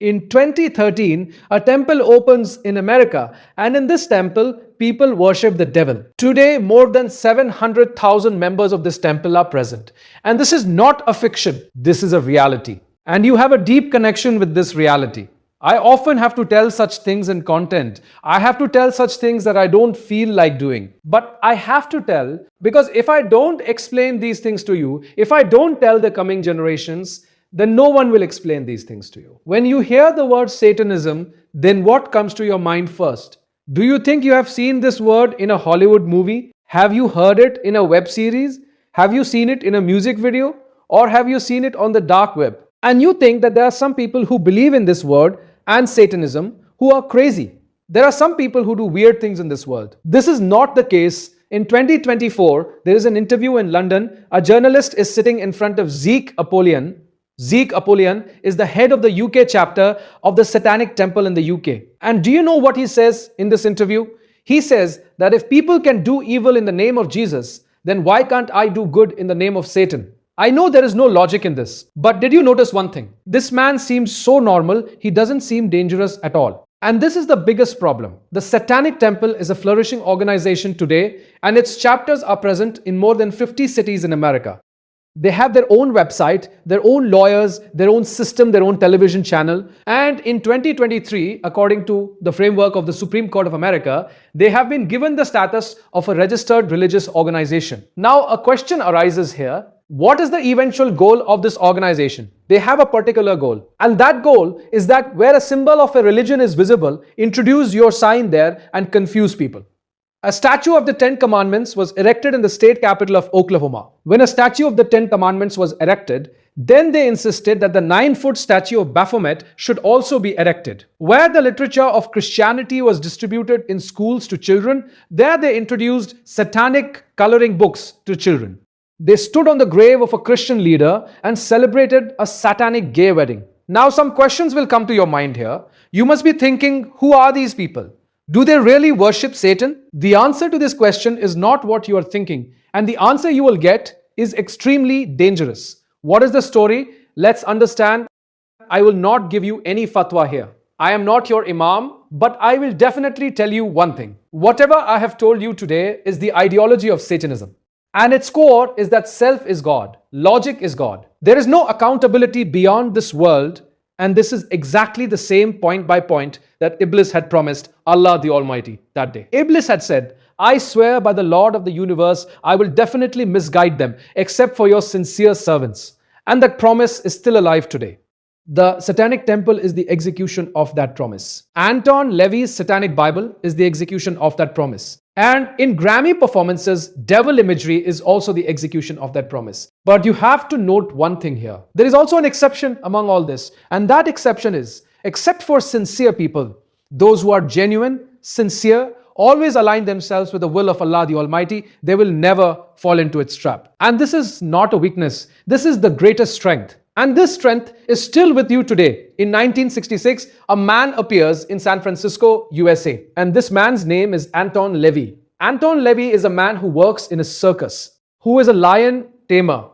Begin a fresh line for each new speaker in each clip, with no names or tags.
In 2013, a temple opens in America, and in this temple, people worship the devil. Today, more than 700,000 members of this temple are present. And this is not a fiction, this is a reality. And you have a deep connection with this reality. I often have to tell such things in content. I have to tell such things that I don't feel like doing. But I have to tell, because if I don't explain these things to you, if I don't tell the coming generations, then no one will explain these things to you. When you hear the word Satanism, then what comes to your mind first? Do you think you have seen this word in a Hollywood movie? Have you heard it in a web series? Have you seen it in a music video? Or have you seen it on the dark web? And you think that there are some people who believe in this word and Satanism who are crazy. There are some people who do weird things in this world. This is not the case. In 2024, there is an interview in London. A journalist is sitting in front of Zeke Apollyon. Zeke Apollyon is the head of the UK chapter of the Satanic Temple in the UK. And do you know what he says in this interview? He says that if people can do evil in the name of Jesus, then why can't I do good in the name of Satan? I know there is no logic in this, but did you notice one thing? This man seems so normal, he doesn't seem dangerous at all. And this is the biggest problem. The Satanic Temple is a flourishing organization today, and its chapters are present in more than 50 cities in America. They have their own website, their own lawyers, their own system, their own television channel. And in 2023, according to the framework of the Supreme Court of America, they have been given the status of a registered religious organization. Now, a question arises here. What is the eventual goal of this organization? They have a particular goal. And that goal is that where a symbol of a religion is visible, introduce your sign there and confuse people. A statue of the Ten Commandments was erected in the state capital of Oklahoma. When a statue of the Ten Commandments was erected, then they insisted that the 9-foot statue of Baphomet should also be erected. Where the literature of Christianity was distributed in schools to children, there they introduced satanic coloring books to children. They stood on the grave of a Christian leader and celebrated a satanic gay wedding. Now some questions will come to your mind here. You must be thinking, who are these people? Do they really worship Satan? The answer to this question is not what you are thinking, and the answer you will get is extremely dangerous. What is the story? Let's understand. I will not give you any fatwa here. I am not your imam, but I will definitely tell you one thing. Whatever I have told you today is the ideology of Satanism. And its core is that self is God, logic is God. There is no accountability beyond this world, and this is exactly the same point by point that Iblis had promised Allah the Almighty that day. Iblis had said, I swear by the Lord of the universe, I will definitely misguide them, except for your sincere servants. And that promise is still alive today. The Satanic Temple is the execution of that promise. Anton LaVey's Satanic Bible is the execution of that promise. And in Grammy performances, devil imagery is also the execution of that promise. But you have to note one thing here. There is also an exception among all this. And that exception is, except for sincere people, those who are genuine, sincere, always align themselves with the will of Allah the Almighty, they will never fall into its trap. And this is not a weakness. This is the greatest strength. And this strength is still with you today. In 1966, a man appears in San Francisco, USA. And this man's name is Anton LaVey. Anton LaVey is a man who works in a circus, who is a lion tamer.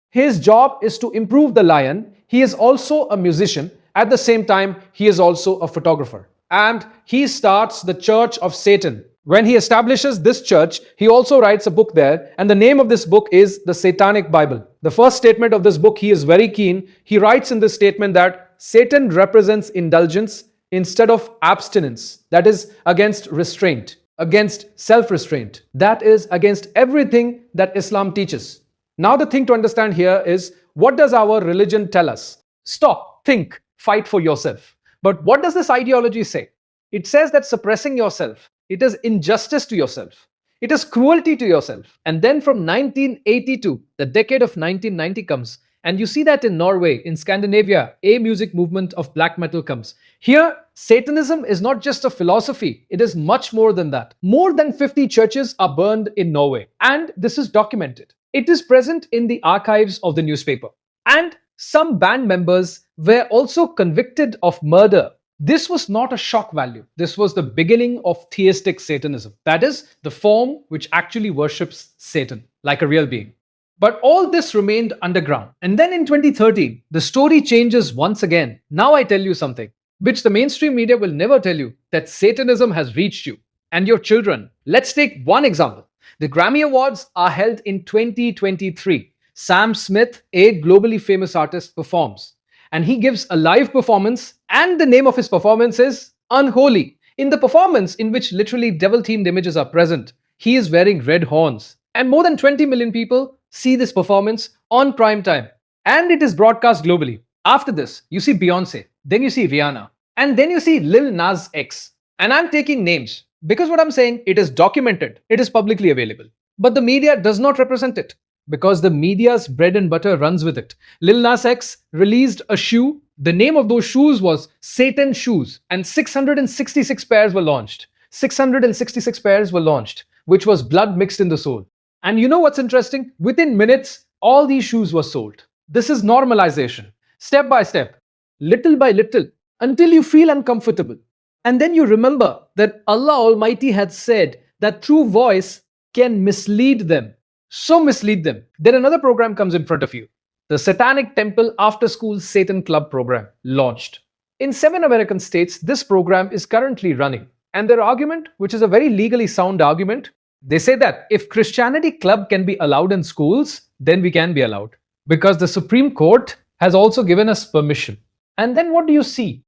His job is to improve the lion. He is also a musician. At the same time, he is also a photographer. And he starts the Church of Satan. When he establishes this church, he also writes a book there, and the name of this book is the Satanic Bible. The first statement of this book, he is very keen. He writes in this statement that Satan represents indulgence instead of abstinence. That is against restraint, against self-restraint. That is against everything that Islam teaches. Now the thing to understand here is, what does our religion tell us? Stop, think, fight for yourself. But what does this ideology say? It says that suppressing yourself, it is injustice to yourself. It is cruelty to yourself. And then from 1982, the decade of 1990 comes. And you see that in Norway, in Scandinavia, a music movement of black metal comes. Here, Satanism is not just a philosophy. It is much more than that. More than 50 churches are burned in Norway. And this is documented. It is present in the archives of the newspaper. And some band members were also convicted of murder. This was not a shock value. This was the beginning of theistic Satanism. That is, the form which actually worships Satan like a real being. But all this remained underground. And then in 2013, the story changes once again. Now I tell you something. which the mainstream media will never tell you that Satanism has reached you and your children. Let's take one example. The Grammy Awards are held in 2023. Sam Smith, a globally famous artist, performs. And he gives a live performance, and the name of his performance is Unholy. In the performance, in which literally devil-themed images are present, he is wearing red horns. And more than 20 million people see this performance on prime time. And it is broadcast globally. After this, you see Beyonce, then you see Rihanna, and then you see Lil Nas X. And I'm taking names because what I'm saying, it is documented, it is publicly available. But the media does not represent it because the media's bread and butter runs with it. Lil Nas X released a shoe. The name of those shoes was Satan Shoes, and 666 pairs were launched. 666 pairs were launched, which was blood mixed in the sole. And you know what's interesting? Within minutes, all these shoes were sold. This is normalization. Step by step, little by little, until you feel uncomfortable. And then you remember that Allah Almighty had said that true voice can mislead them. So mislead them. Then another program comes in front of you. The Satanic Temple After School Satan Club program launched. In 7 American states, this program is currently running. And their argument, which is a very legally sound argument, they say that if Christianity club can be allowed in schools, then we can be allowed. Because the Supreme Court has also given us permission. And then what do you see?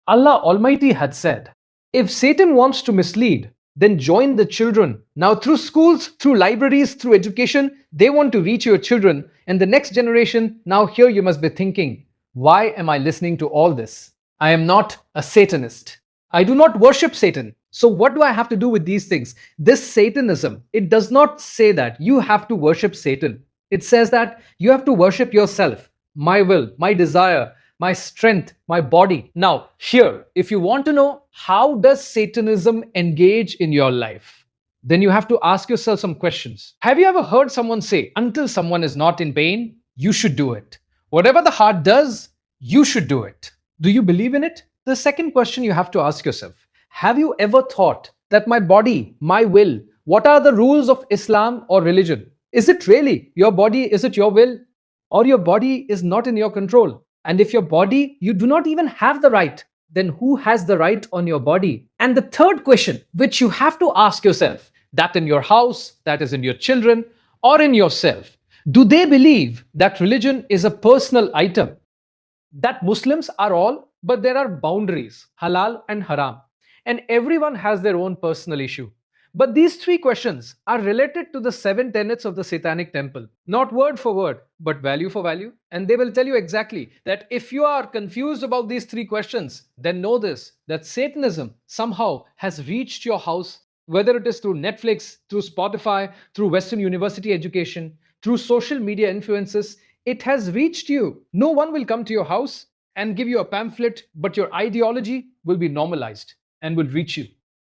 Allah Almighty had said, if Satan wants to mislead, then join the children. Now through schools, through libraries, through education, they want to reach your children. And the next generation, now here you must be thinking, why am I listening to all this? I am not a Satanist. I do not worship Satan. So what do I have to do with these things? This Satanism, it does not say that you have to worship Satan. It says that you have to worship yourself, my will, my desire, my strength, my body. Now, here, if you want to know how does Satanism engage in your life, then you have to ask yourself some questions. Have you ever heard someone say, until someone is not in pain, you should do it. Whatever the heart does, you should do it. Do you believe in it? The second question you have to ask yourself, have you ever thought that my body, my will, what are the rules of Islam or religion? Is it really your body? Is it your will? Or your body is not in your control? And if your body, you do not even have the right, then who has the right on your body? And the third question, which you have to ask yourself, that in your house, that is in your children, or in yourself, do they believe that religion is a personal item? That Muslims are all, but there are boundaries, halal and haram. And everyone has their own personal issue. But these 3 questions are related to the 7 tenets of the Satanic Temple. Not word for word, but value for value. And they will tell you exactly that if you are confused about these 3 questions, then know this, that Satanism somehow has reached your house, whether it is through Netflix, through Spotify, through Western university education, through social media influences, it has reached you. No one will come to your house and give you a pamphlet, but your ideology will be normalized and will reach you.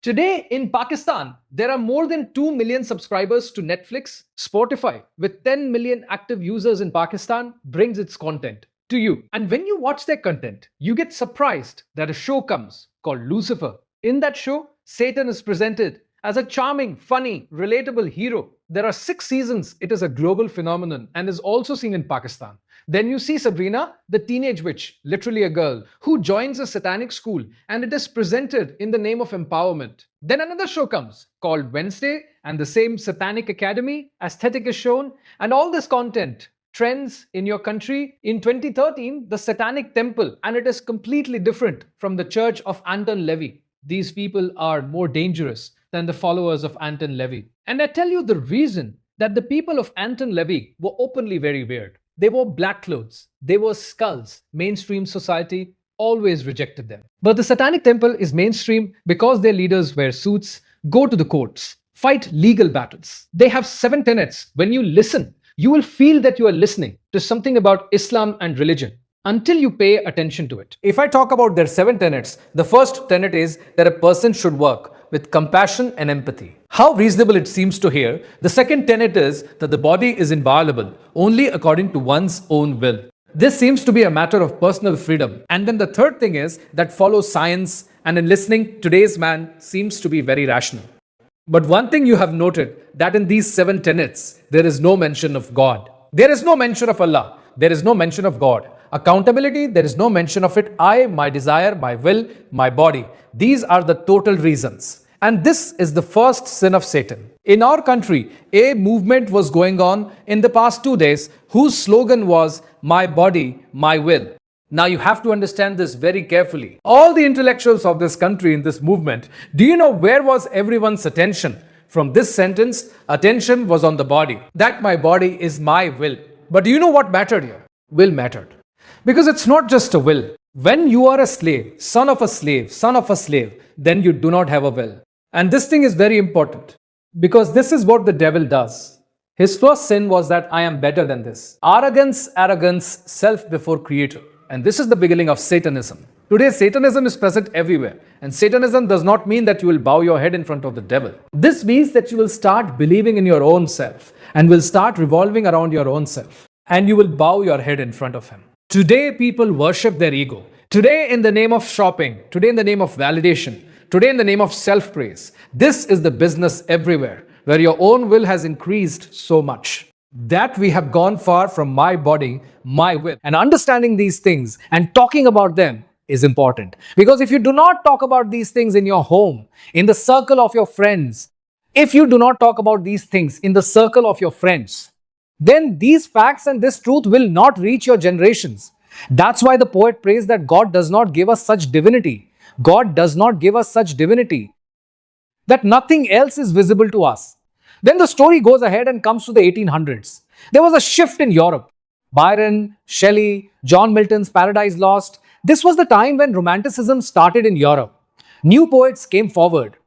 Today in Pakistan, there are more than 2 million subscribers to Netflix. Spotify, with 10 million active users in Pakistan, brings its content to you. And when you watch their content, you get surprised that a show comes called Lucifer. In that show, Satan is presented as a charming, funny, relatable hero. There are 6 seasons. It is a global phenomenon and is also seen in Pakistan. Then you see Sabrina, the teenage witch, literally a girl, who joins a satanic school, and it is presented in the name of empowerment. Then another show comes called Wednesday, and the same satanic academy aesthetic is shown, and all this content trends in your country. In 2013, the Satanic Temple, and it is completely different from the church of Anton LaVey. These people are more dangerous than the followers of Anton LaVey. And I tell you the reason that the people of Anton LaVey were openly very weird. They wore black clothes. They wore skulls. Mainstream society always rejected them. But the Satanic Temple is mainstream because their leaders wear suits, go to the courts, fight legal battles. They have 7 tenets. When you listen, you will feel that you are listening to something about Islam and religion until you pay attention to it. If I talk about their 7 tenets, the first tenet is that a person should work with compassion and empathy. How reasonable it seems to hear. The second tenet is that the body is inviolable only according to one's own will. This seems to be a matter of personal freedom. And then the third thing is that follows science, and in listening, today's man seems to be very rational. But one thing you have noted, that in these 7 tenets, there is no mention of God. There is no mention of Allah. There is no mention of God. Accountability, there is no mention of it. I, my desire, my will, my body. These are the total reasons. And this is the first sin of Satan. In our country, a movement was going on in the past 2 days whose slogan was, my body, my will. Now you have to understand this very carefully. All the intellectuals of this country in this movement, do you know where was everyone's attention? From this sentence, attention was on the body. That my body is my will. But do you know what mattered here? Will mattered. Because it's not just a will. When you are a slave, son of a slave, then you do not have a will. And this thing is very important. Because this is what the devil does. His first sin was that I am better than this. Arrogance, self before creator. And this is the beginning of Satanism. Today, Satanism is present everywhere. And Satanism does not mean that you will bow your head in front of the devil. This means that you will start believing in your own self and will start revolving around your own self. And you will bow your head in front of him. Today, people worship their ego. Today, in the name of shopping, today in the name of validation, today in the name of self-praise, this is the business everywhere, where your own will has increased so much. That we have gone far from my body, my will. And understanding these things and talking about them is important. Because if you do not talk about these things in your home, in the circle of your friends, if you do not talk about these things in the circle of your friends, then these facts and this truth will not reach your generations. That's why the poet prays that God does not give us such divinity. God does not give us such divinity that nothing else is visible to us. Then the story goes ahead and comes to the 1800s. There was a shift in Europe. Byron, Shelley, John Milton's Paradise Lost. This was the time when Romanticism started in Europe. New poets came forward.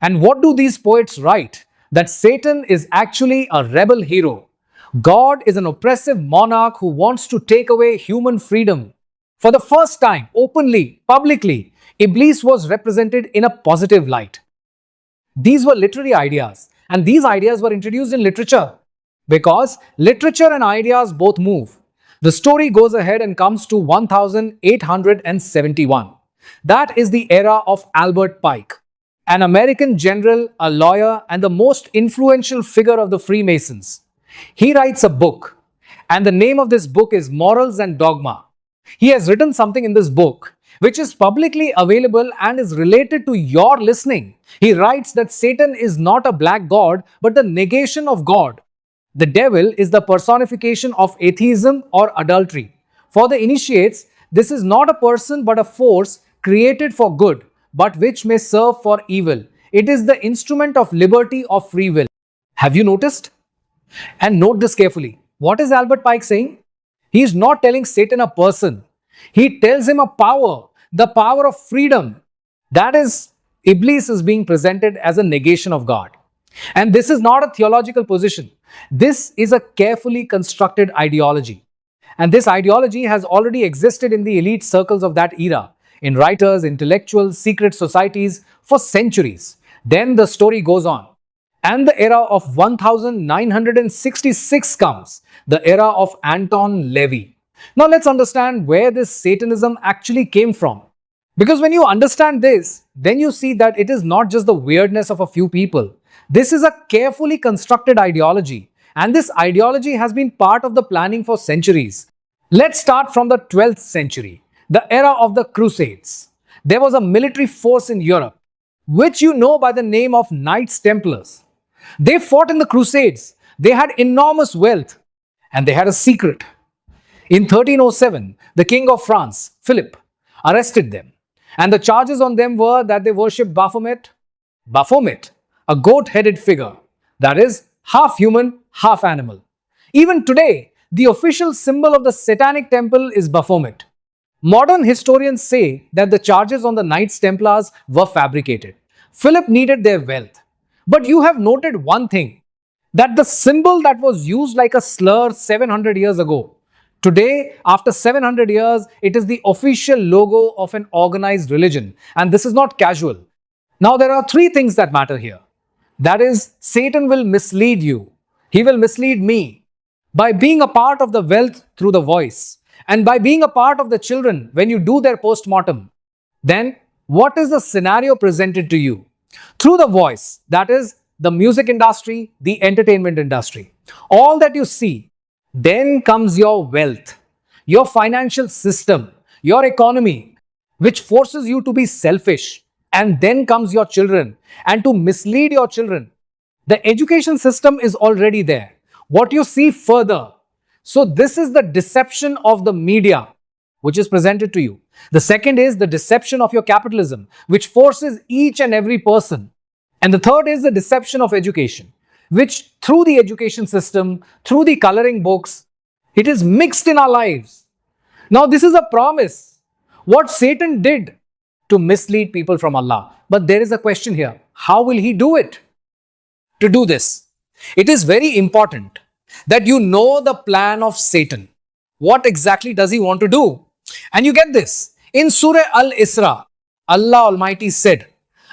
And what do these poets write? That Satan is actually a rebel hero. God is an oppressive monarch who wants to take away human freedom. For the first time, openly, publicly, Iblis was represented in a positive light. These were literary ideas. And these ideas were introduced in literature because literature and ideas both move. The story goes ahead and comes to 1871. That is the era of Albert Pike, an American general, a lawyer, and the most influential figure of the Freemasons. He writes a book, and the name of this book is Morals and Dogma. He has written something in this book which is publicly available and is related to your listening. He writes that Satan is not a black god, but the negation of God. The devil is the personification of atheism or adultery. For the initiates, this is not a person but a force created for good, but which may serve for evil. It is the instrument of liberty of free will. Have you noticed? And note this carefully. What is Albert Pike saying? He is not telling Satan a person. He tells him a power, the power of freedom. That is, Iblis is being presented as a negation of God. And this is not a theological position. This is a carefully constructed ideology. And this ideology has already existed in the elite circles of that era, in writers, intellectuals, secret societies for centuries. Then the story goes on. And the era of 1966 comes, the era of Anton LaVey. Now let's understand where this Satanism actually came from. Because when you understand this, then you see that it is not just the weirdness of a few people. This is a carefully constructed ideology, and this ideology has been part of the planning for centuries. Let's start from the 12th century, the era of the Crusades. There was a military force in Europe, which you know by the name of Knights Templars. They fought in the Crusades. They had enormous wealth, and they had a secret. In 1307, the king of France, Philip, arrested them. And the charges on them were that they worshipped Baphomet, a goat-headed figure, that is, half human, half animal. Even today, the official symbol of the Satanic Temple is Baphomet. Modern historians say that the charges on the Knights Templars were fabricated. Philip needed their wealth. But you have noted one thing, that the symbol that was used like a slur 700 years ago, today, after 700 years, it is the official logo of an organized religion. And this is not casual. Now, there are three things that matter here. That is, Satan will mislead you. He will mislead me by being a part of the wealth through the voice and by being a part of the children when you do their post-mortem. Then, what is the scenario presented to you? Through the voice, that is, the music industry, the entertainment industry. All that you see. Then comes your wealth.
your financial system, your economy, which forces you to be selfish. And then comes your children and to mislead your children. The education system is already there. What you see further. So this is the deception of the media, which is presented to you. The second is the deception of your capitalism, which forces each and every person. And the third is the deception of education, which through the education system, through the coloring books, it is mixed in our lives. Now this is a promise. What Satan did to mislead people from Allah. But there is a question here. How will he do it? To do this, it is very important that you know the plan of Satan. What exactly does he want to do? And you get this. In Surah Al-Isra, Allah Almighty said,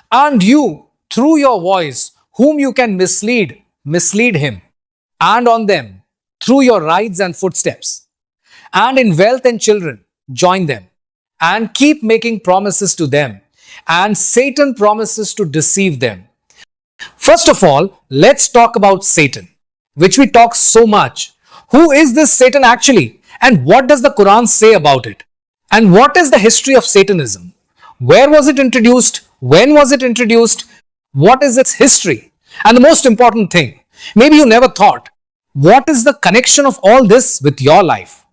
and you, through your voice, whom you can mislead, mislead him, and on them, through your rides and footsteps, and in wealth and children, join them, and keep making promises to them, and Satan promises to deceive them. First of all, let's talk about Satan, which we talk so much. Who is this Satan actually? And what does the Quran say about it? And what is the history of Satanism? Where was it introduced? When was it introduced? What is its history? And the most important thing, maybe you never thought, what is the connection of all this with your life?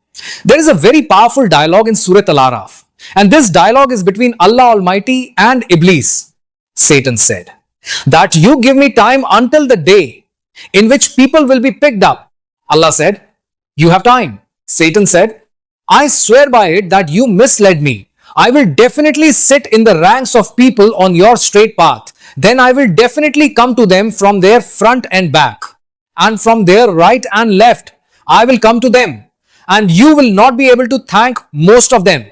There is a very powerful dialogue in Surah Al-Araf. And this dialogue is between Allah Almighty and Iblis. Satan said, that you give me time until the day in which people will be picked up. Allah said, you have time. Satan said, I swear by it that you misled me. I will definitely sit in the ranks of people on your straight path. Then I will definitely come to them from their front and back, and from their right and left. I will come to them, and you will not be able to thank most of them.